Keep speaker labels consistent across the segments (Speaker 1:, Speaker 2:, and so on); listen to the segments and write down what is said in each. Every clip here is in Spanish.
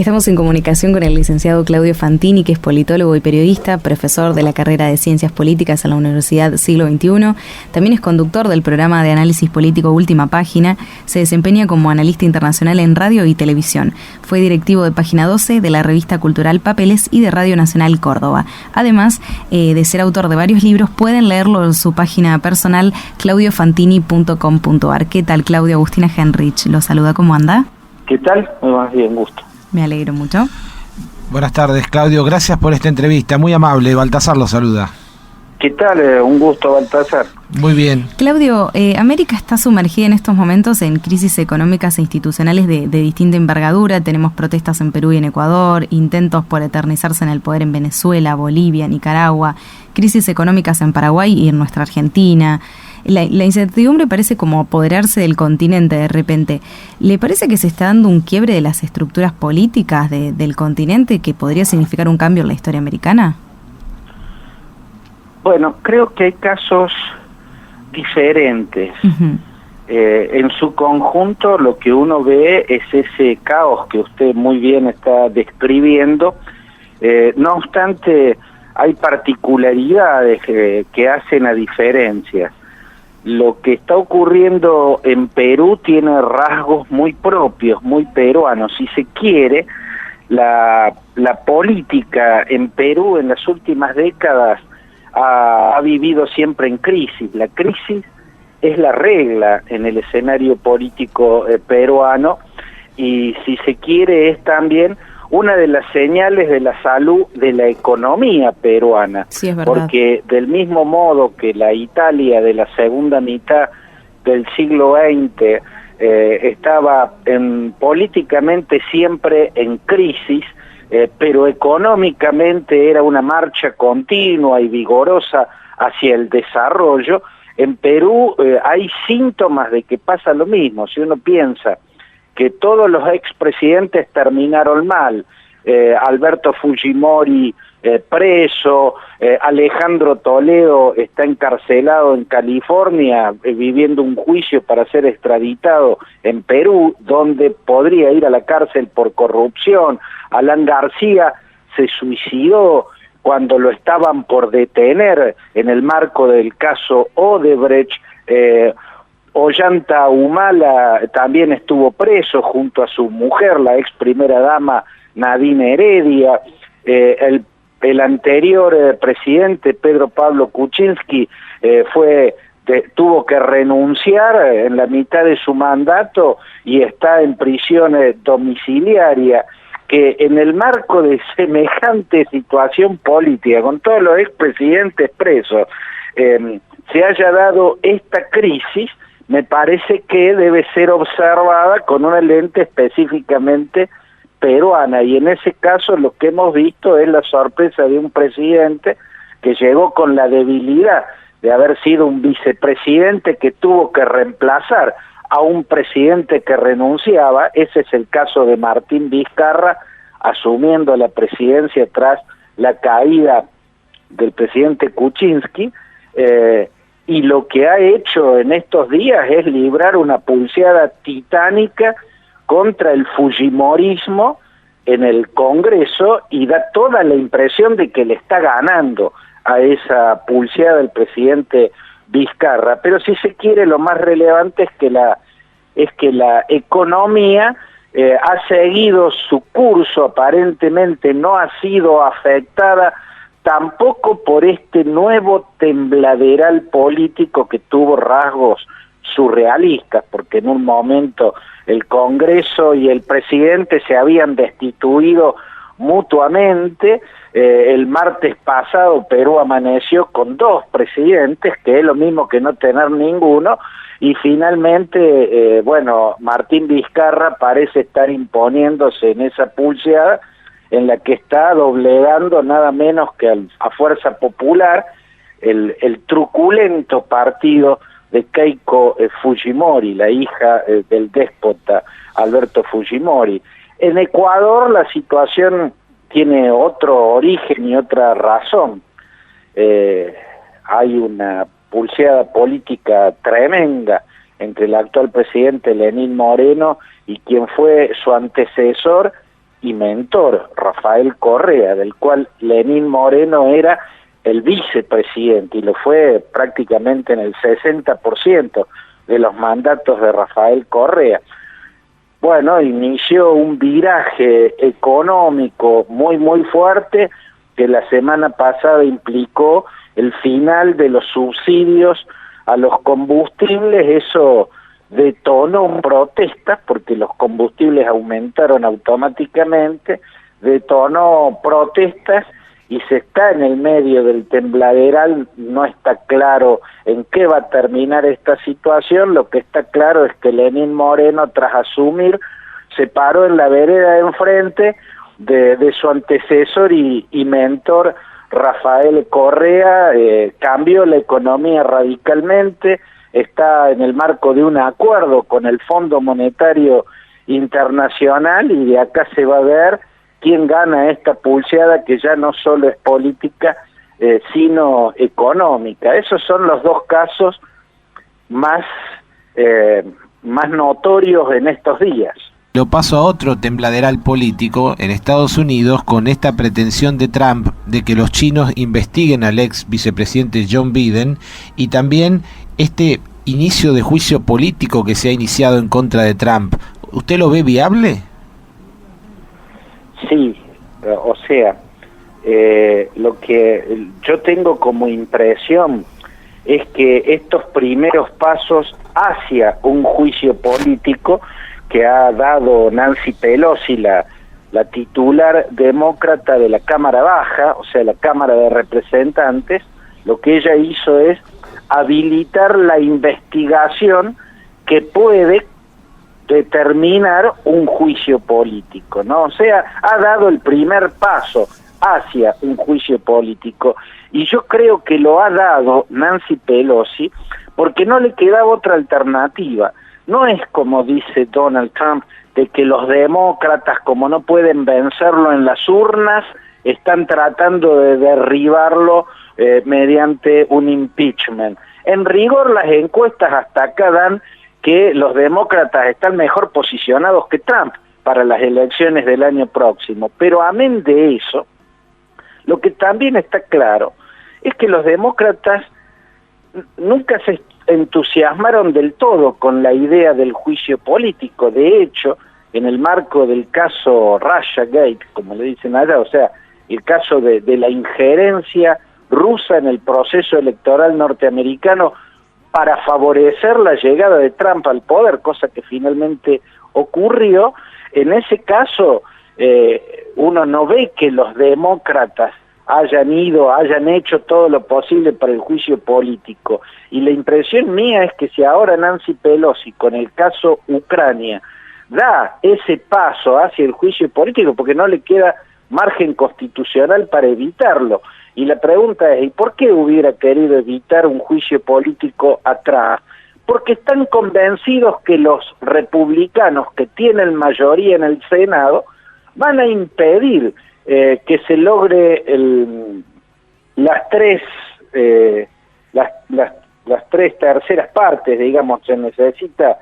Speaker 1: Estamos en comunicación con el licenciado Claudio Fantini, que es politólogo y periodista, profesor de la carrera de Ciencias Políticas en la Universidad Siglo XXI. También es conductor del programa de análisis político Última Página. Se desempeña como analista internacional en radio y televisión. Fue directivo de Página 12, de la revista cultural Papeles y de Radio Nacional Córdoba. Además de ser autor de varios libros, pueden leerlo en su página personal claudiofantini.com.ar. ¿Qué tal, Claudio? Agustina Henrich lo saluda. ¿Cómo anda?
Speaker 2: ¿Qué tal? Muy bien, gusto.
Speaker 1: Me alegro mucho.
Speaker 3: Buenas tardes, Claudio. Gracias por esta entrevista. Muy amable. Baltasar lo saluda.
Speaker 2: ¿Qué tal? Un gusto, Baltasar.
Speaker 3: Muy bien.
Speaker 1: Claudio, América está sumergida en estos momentos en crisis económicas e institucionales de distinta envergadura. Tenemos protestas en Perú y en Ecuador, intentos por eternizarse en el poder en Venezuela, Bolivia, Nicaragua, crisis económicas en Paraguay y en nuestra Argentina. La incertidumbre parece como apoderarse del continente de repente. ¿Le parece que se está dando un quiebre de las estructuras políticas del continente que podría significar un cambio en la historia americana?
Speaker 2: Bueno, creo que hay casos diferentes. Uh-huh. En su conjunto lo que uno ve es ese caos que usted muy bien está describiendo. No obstante, hay particularidades que hacen a diferencia. Lo que está ocurriendo en Perú tiene rasgos muy propios, muy peruanos. Si se quiere, la política en Perú en las últimas décadas ha vivido siempre en crisis. La crisis es la regla en el escenario político peruano y, si se quiere, es también una de las señales de la salud de la economía peruana.
Speaker 1: Sí, es verdad.
Speaker 2: Porque del mismo modo que la Italia de la segunda mitad del siglo XX estaba políticamente siempre en crisis, pero económicamente era una marcha continua y vigorosa hacia el desarrollo, en Perú hay síntomas de que pasa lo mismo. Si uno piensa que todos los expresidentes terminaron mal, Alberto Fujimori preso, Alejandro Toledo está encarcelado en California, viviendo un juicio para ser extraditado en Perú, donde podría ir a la cárcel por corrupción. Alan García se suicidó cuando lo estaban por detener en el marco del caso Odebrecht. Ollanta Humala también estuvo preso junto a su mujer, la ex primera dama Nadine Heredia. El anterior presidente, Pedro Pablo Kuczynski, tuvo que renunciar en la mitad de su mandato y está en prisión domiciliaria. Que en el marco de semejante situación política, con todos los expresidentes presos, se haya dado esta crisis, me parece que debe ser observada con una lente específicamente peruana, y en ese caso lo que hemos visto es la sorpresa de un presidente que llegó con la debilidad de haber sido un vicepresidente que tuvo que reemplazar a un presidente que renunciaba. Ese es el caso de Martín Vizcarra, asumiendo la presidencia tras la caída del presidente Kuczynski, y lo que ha hecho en estos días es librar una pulseada titánica contra el fujimorismo en el Congreso, y da toda la impresión de que le está ganando a esa pulseada el presidente Vizcarra. Pero si se quiere, lo más relevante es que la economía ha seguido su curso, aparentemente no ha sido afectada tampoco por este nuevo tembladeral político que tuvo rasgos surrealistas, porque en un momento el Congreso y el presidente se habían destituido mutuamente. El martes pasado Perú amaneció con dos presidentes, que es lo mismo que no tener ninguno, y finalmente, Martín Vizcarra parece estar imponiéndose en esa pulseada en la que está doblegando nada menos que a Fuerza Popular, el truculento partido de Keiko Fujimori, la hija del déspota Alberto Fujimori. En Ecuador la situación tiene otro origen y otra razón. Hay una pulseada política tremenda entre el actual presidente Lenín Moreno y quien fue su antecesor, y mentor, Rafael Correa, del cual Lenín Moreno era el vicepresidente, y lo fue prácticamente en el 60% de los mandatos de Rafael Correa. Bueno, inició un viraje económico muy fuerte que la semana pasada implicó el final de los subsidios a los combustibles. Eso detonó protestas porque los combustibles aumentaron automáticamente, detonó protestas y se está en el medio del tembladeral. No está claro en qué va a terminar esta situación. Lo que está claro es que Lenín Moreno, tras asumir, se paró en la vereda de enfrente de su antecesor y mentor Rafael Correa, cambió la economía radicalmente, está en el marco de un acuerdo con el Fondo Monetario Internacional, y de acá se va a ver quién gana esta pulseada, que ya no solo es política, sino económica. Esos son los dos casos más notorios en estos días.
Speaker 3: Lo paso a otro tembladeral político en Estados Unidos, con esta pretensión de Trump de que los chinos investiguen al ex vicepresidente John Biden, y también este inicio de juicio político que se ha iniciado en contra de Trump. ¿Usted lo ve viable?
Speaker 2: Sí, o sea, lo que yo tengo como impresión es que estos primeros pasos hacia un juicio político que ha dado Nancy Pelosi, la titular demócrata de la Cámara Baja, o sea, la Cámara de Representantes, lo que ella hizo es habilitar la investigación que puede determinar un juicio político, ¿no? O sea, ha dado el primer paso hacia un juicio político, y yo creo que lo ha dado Nancy Pelosi porque no le quedaba otra alternativa. No es como dice Donald Trump, de que los demócratas, como no pueden vencerlo en las urnas, están tratando de derribarlo mediante un impeachment. En rigor, las encuestas hasta acá dan que los demócratas están mejor posicionados que Trump para las elecciones del año próximo. Pero amén de eso, lo que también está claro es que los demócratas nunca se entusiasmaron del todo con la idea del juicio político. De hecho, en el marco del caso Russiagate, como le dicen allá, o sea, el caso de la injerencia rusa en el proceso electoral norteamericano para favorecer la llegada de Trump al poder, cosa que finalmente ocurrió, en ese caso uno no ve que los demócratas hayan hecho todo lo posible para el juicio político. Y la impresión mía es que si ahora Nancy Pelosi, con el caso Ucrania, da ese paso hacia el juicio político, porque no le queda margen constitucional para evitarlo. Y la pregunta es, ¿y por qué hubiera querido evitar un juicio político atrás? Porque están convencidos que los republicanos, que tienen mayoría en el Senado, van a impedir que se logre las tres terceras partes, digamos. Se necesita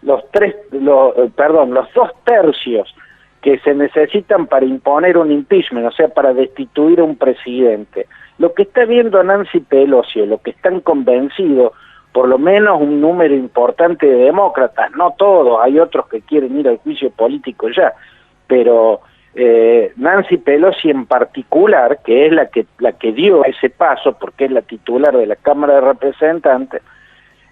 Speaker 2: los 2 tercios que se necesitan para imponer un impeachment, o sea, para destituir a un presidente. Lo que está viendo Nancy Pelosi, lo que están convencidos, por lo menos un número importante de demócratas, no todos, hay otros que quieren ir al juicio político ya, pero Nancy Pelosi en particular, que es la que dio ese paso, porque es la titular de la Cámara de Representantes,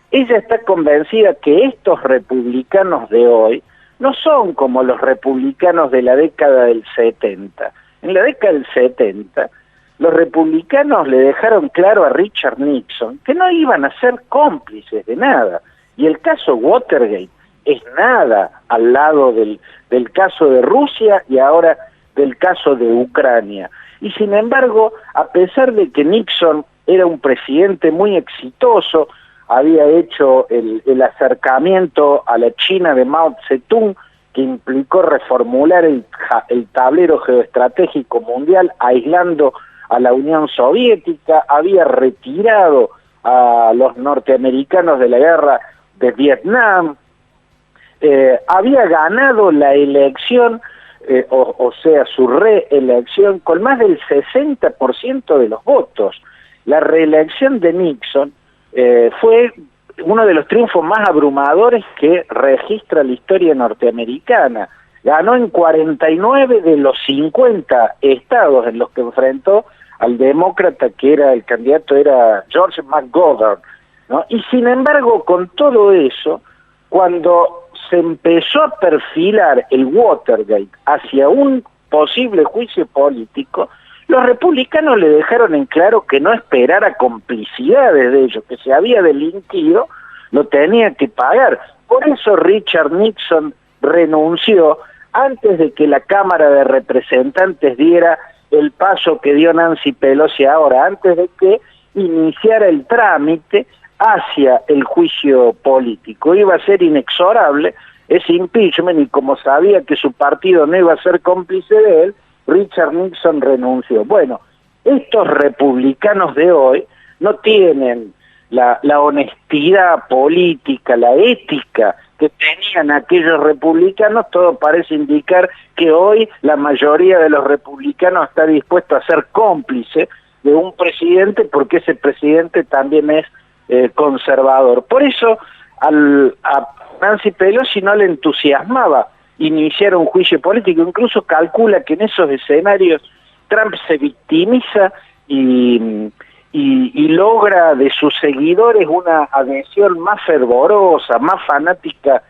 Speaker 2: ella está convencida que estos republicanos de hoy no son como los republicanos de la década del 70. En la década del 70, los republicanos le dejaron claro a Richard Nixon que no iban a ser cómplices de nada, y el caso Watergate es nada al lado del caso de Rusia y ahora del caso de Ucrania. Y sin embargo, a pesar de que Nixon era un presidente muy exitoso, había hecho el acercamiento a la China de Mao Zedong, que implicó reformular el tablero geoestratégico mundial, aislando a la Unión Soviética, había retirado a los norteamericanos de la guerra de Vietnam, había ganado la elección o sea, su reelección con más del 60% de los votos. La reelección de Nixon fue uno de los triunfos más abrumadores que registra la historia norteamericana. Ganó en 49 de los 50 estados en los que enfrentó al demócrata que era el candidato, era George McGovern, ¿no? Y sin embargo, con todo eso, cuando se empezó a perfilar el Watergate hacia un posible juicio político, los republicanos le dejaron en claro que no esperara complicidades de ellos, que se había delinquido, lo tenía que pagar. Por eso Richard Nixon renunció antes de que la Cámara de Representantes diera el paso que dio Nancy Pelosi ahora, antes de que iniciara el trámite hacia el juicio político. Iba a ser inexorable ese impeachment y como sabía que su partido no iba a ser cómplice de él, Richard Nixon renunció. Bueno, estos republicanos de hoy no tienen la honestidad política, la ética que tenían aquellos republicanos. Todo parece indicar que hoy la mayoría de los republicanos está dispuesto a ser cómplice de un presidente porque ese presidente también es conservador. Por eso a Nancy Pelosi no le entusiasmaba iniciar un juicio político, incluso calcula que en esos escenarios Trump se victimiza y logra de sus seguidores una adhesión más fervorosa, más fanática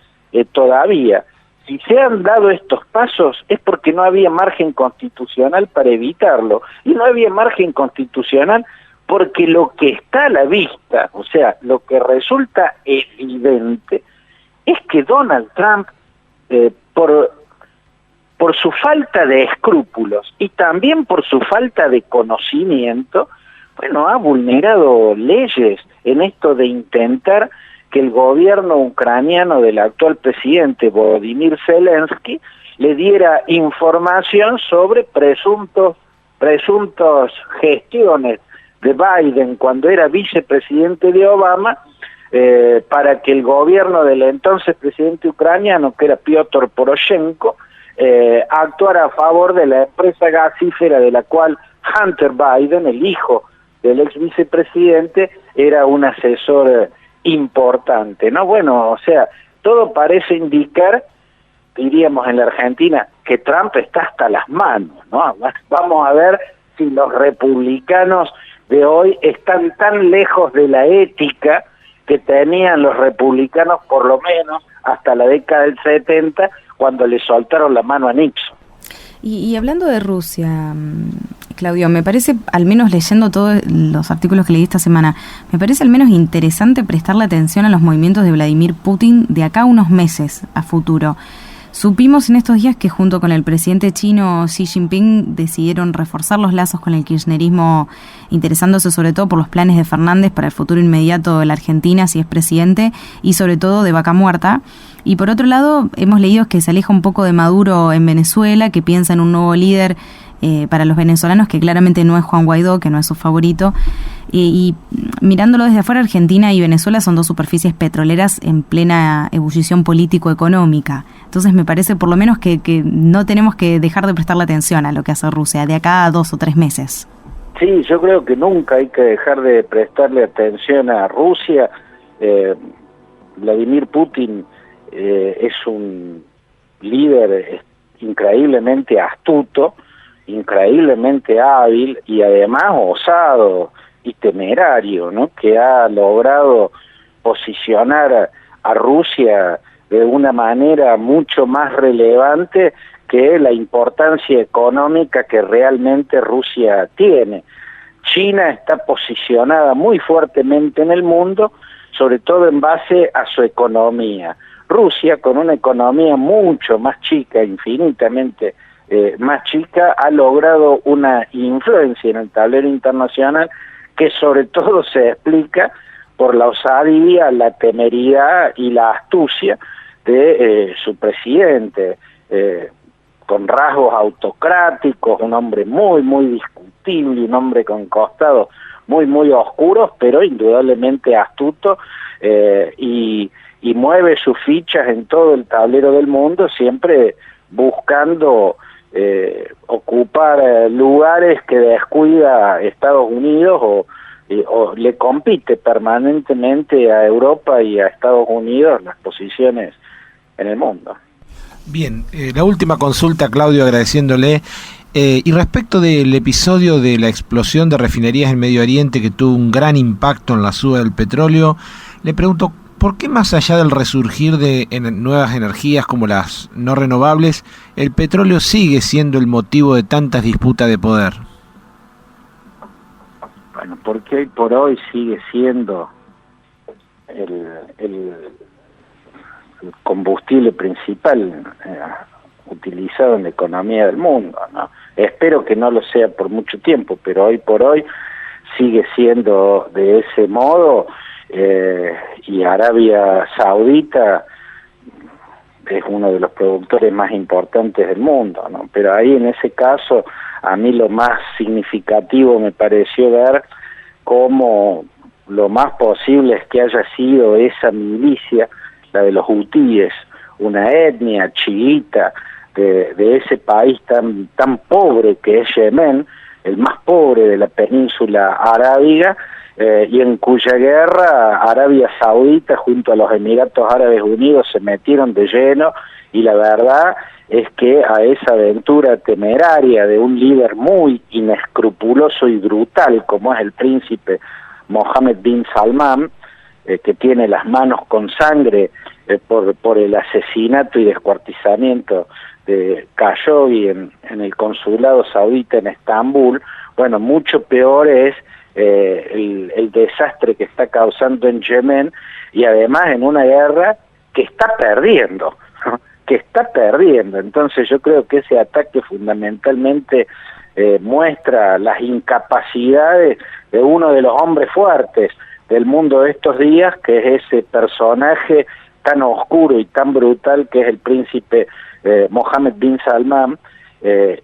Speaker 2: todavía. Si se han dado estos pasos es porque no había margen constitucional para evitarlo, y no había margen constitucional porque lo que está a la vista, o sea, lo que resulta evidente, es que Donald Trump, por su falta de escrúpulos y también por su falta de conocimiento, bueno, ha vulnerado leyes en esto de intentar que el gobierno ucraniano del actual presidente Volodymyr Zelensky le diera información sobre presuntas gestiones de Biden cuando era vicepresidente de Obama, para que el gobierno del entonces presidente ucraniano, que era Piotr Poroshenko, actuara a favor de la empresa gasífera de la cual Hunter Biden, el hijo del ex vicepresidente, era un asesor importante, ¿no? Bueno, o sea, todo parece indicar, diríamos en la Argentina, que Trump está hasta las manos, ¿no? Vamos a ver si los republicanos de hoy están tan lejos de la ética que tenían los republicanos por lo menos hasta la década del 70, cuando le soltaron la mano a Nixon.
Speaker 1: Y hablando de Rusia, Claudio, me parece, al menos leyendo todos los artículos que leí esta semana, me parece al menos interesante prestarle atención a los movimientos de Vladimir Putin de acá a unos meses a futuro. Supimos en estos días que junto con el presidente chino Xi Jinping decidieron reforzar los lazos con el kirchnerismo, interesándose sobre todo por los planes de Fernández para el futuro inmediato de la Argentina si es presidente, y sobre todo de Vaca Muerta. Y por otro lado, hemos leído que se aleja un poco de Maduro en Venezuela, que piensa en un nuevo líder para los venezolanos, que claramente no es Juan Guaidó, que no es su favorito. Y mirándolo desde afuera, Argentina y Venezuela son dos superficies petroleras en plena ebullición político-económica. Entonces me parece por lo menos que no tenemos que dejar de prestarle atención a lo que hace Rusia de acá a 2 o 3 meses.
Speaker 2: Sí, yo creo que nunca hay que dejar de prestarle atención a Rusia. Vladimir Putin es un líder increíblemente astuto, increíblemente hábil y además osado y temerario, ¿no? Que ha logrado posicionar a Rusia de una manera mucho más relevante que la importancia económica que realmente Rusia tiene. China está posicionada muy fuertemente en el mundo, sobre todo en base a su economía. Rusia, con una economía mucho más chica, infinitamente más chica, ha logrado una influencia en el tablero internacional que sobre todo se explica por la osadía, la temeridad y la astucia de su presidente, con rasgos autocráticos, un hombre muy, muy discutible, un hombre con costados muy, muy oscuros, pero indudablemente astuto, y mueve sus fichas en todo el tablero del mundo, siempre buscando ocupar lugares que descuida Estados Unidos o le compite permanentemente a Europa y a Estados Unidos las posiciones en el mundo.
Speaker 3: Bien, la última consulta, Claudio, agradeciéndole. Y respecto del episodio de la explosión de refinerías en Medio Oriente que tuvo un gran impacto en la suba del petróleo, le pregunto, ¿por qué más allá del resurgir de nuevas energías como las no renovables, el petróleo sigue siendo el motivo de tantas disputas de poder?
Speaker 2: Bueno, porque hoy por hoy sigue siendo el combustible principal utilizado en la economía del mundo, ¿no? Espero que no lo sea por mucho tiempo, pero hoy por hoy sigue siendo de ese modo, y Arabia Saudita es uno de los productores más importantes del mundo, ¿no? Pero ahí en ese caso a mí lo más significativo me pareció ver cómo lo más posible es que haya sido esa milicia, la de los hutíes, una etnia chiita de ese país tan pobre que es Yemen, el más pobre de la península arábiga, y en cuya guerra Arabia Saudita junto a los Emiratos Árabes Unidos se metieron de lleno, y la verdad es que a esa aventura temeraria de un líder muy inescrupuloso y brutal como es el príncipe Mohammed bin Salman, que tiene las manos con sangre por el asesinato y descuartizamiento de Khashoggi en el consulado saudita en Estambul, bueno, mucho peor es el desastre que está causando en Yemen, y además en una guerra que está perdiendo, ¿no? Entonces yo creo que ese ataque fundamentalmente muestra las incapacidades de uno de los hombres fuertes del mundo de estos días, que es ese personaje tan oscuro y tan brutal que es el príncipe Mohammed bin Salman,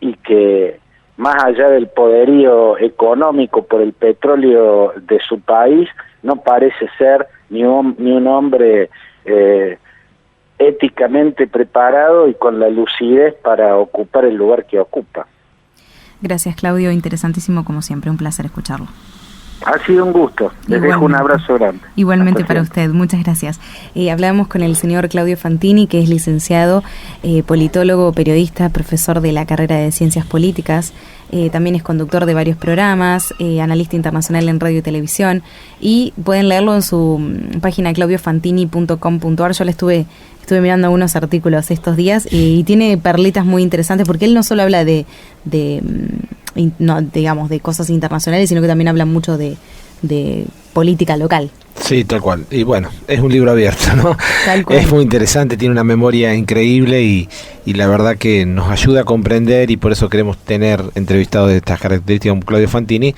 Speaker 2: y que más allá del poderío económico por el petróleo de su país, no parece ser ni un hombre éticamente preparado y con la lucidez para ocupar el lugar que ocupa.
Speaker 1: Gracias, Claudio, interesantísimo como siempre, un placer escucharlo.
Speaker 2: Ha sido un gusto, les dejo un abrazo grande.
Speaker 1: Igualmente para usted, muchas gracias. Hablábamos con el señor Claudio Fantini, que es licenciado, politólogo, periodista, profesor de la carrera de Ciencias Políticas, también es conductor de varios programas, analista internacional en radio y televisión, y pueden leerlo en su página claudiofantini.com.ar. Yo le estuve mirando algunos artículos estos días y tiene perlitas muy interesantes, porque él no solo habla de cosas internacionales, sino que también habla mucho de política local.
Speaker 3: Sí, tal cual. Y bueno, es un libro abierto, ¿no?
Speaker 1: Tal cual.
Speaker 3: Es muy interesante, tiene una memoria increíble y la verdad que nos ayuda a comprender, y por eso queremos tener entrevistados de estas características como Claudio Fantini,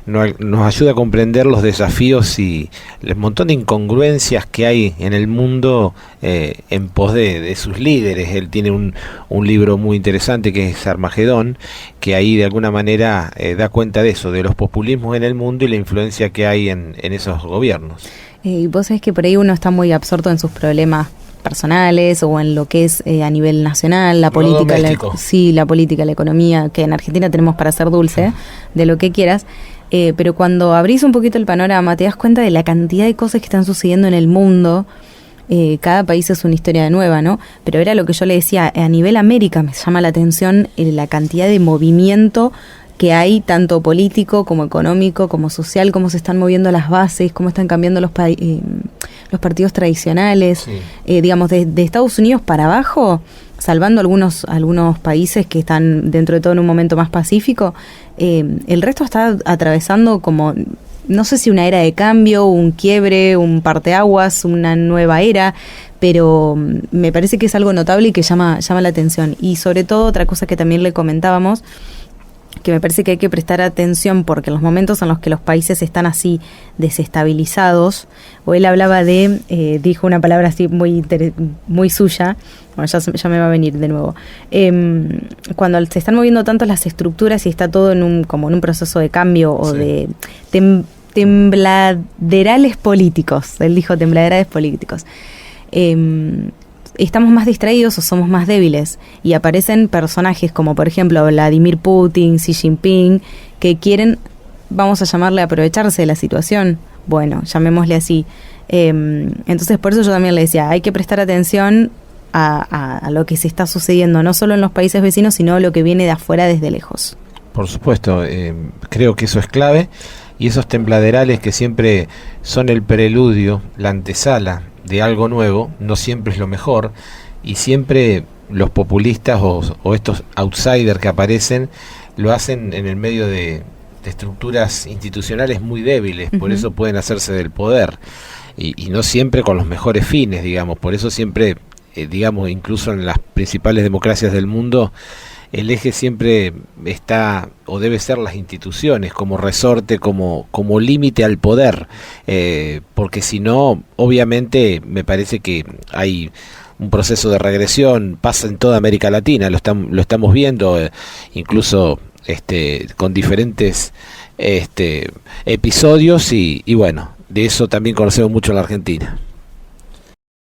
Speaker 3: nos ayuda a comprender los desafíos y el montón de incongruencias que hay en el mundo en pos de sus líderes. Él tiene un libro muy interesante que es Armagedón, que ahí de alguna manera da cuenta de eso, de los populismos en el mundo y la influencia que hay en esos gobiernos.
Speaker 1: Y vos sabés que por ahí uno está muy absorto en sus problemas personales o en lo que es a nivel nacional, la política, la política, la economía, que en Argentina tenemos para ser dulce, de lo que quieras, pero cuando abrís un poquito el panorama te das cuenta de la cantidad de cosas que están sucediendo en el mundo. Cada país es una historia nueva, ¿no? Pero era lo que yo le decía, a nivel América me llama la atención la cantidad de movimiento que hay, tanto político como económico, como social, cómo se están moviendo las bases, cómo están cambiando los partidos tradicionales, sí. Digamos, de Estados Unidos para abajo, salvando algunos países que están dentro de todo en un momento más pacífico, el resto está atravesando como, no sé si una era de cambio, un quiebre, un parteaguas, una nueva era, pero me parece que es algo notable y que llama la atención. Y sobre todo, otra cosa que también le comentábamos, que me parece que hay que prestar atención, porque en los momentos en los que los países están así desestabilizados, o él hablaba dijo una palabra así muy suya, bueno, ya me va a venir de nuevo, cuando se están moviendo tanto las estructuras y está todo como en un proceso de cambio o sí. De tembladerales políticos, él dijo tembladerales políticos, estamos más distraídos o somos más débiles, y aparecen personajes como por ejemplo Vladimir Putin, Xi Jinping, que quieren, vamos a llamarle, aprovecharse de la situación. Bueno, llamémosle así. Entonces por eso yo también le decía, hay que prestar atención a lo que se está sucediendo, no solo en los países vecinos, sino lo que viene de afuera desde lejos.
Speaker 3: Por supuesto, creo que eso es clave, y esos tembladerales que siempre son el preludio, la antesala de algo nuevo, no siempre es lo mejor, y siempre los populistas o estos outsiders que aparecen lo hacen en el medio de estructuras institucionales muy débiles, por eso pueden hacerse del poder, y no siempre con los mejores fines, digamos. Por eso siempre, digamos, incluso en las principales democracias del mundo, el eje siempre está o debe ser las instituciones como resorte, como límite al poder, porque si no, obviamente me parece que hay un proceso de regresión, pasa en toda América Latina, lo estamos viendo, incluso con diferentes episodios, y bueno, de eso también conocemos mucho en la Argentina.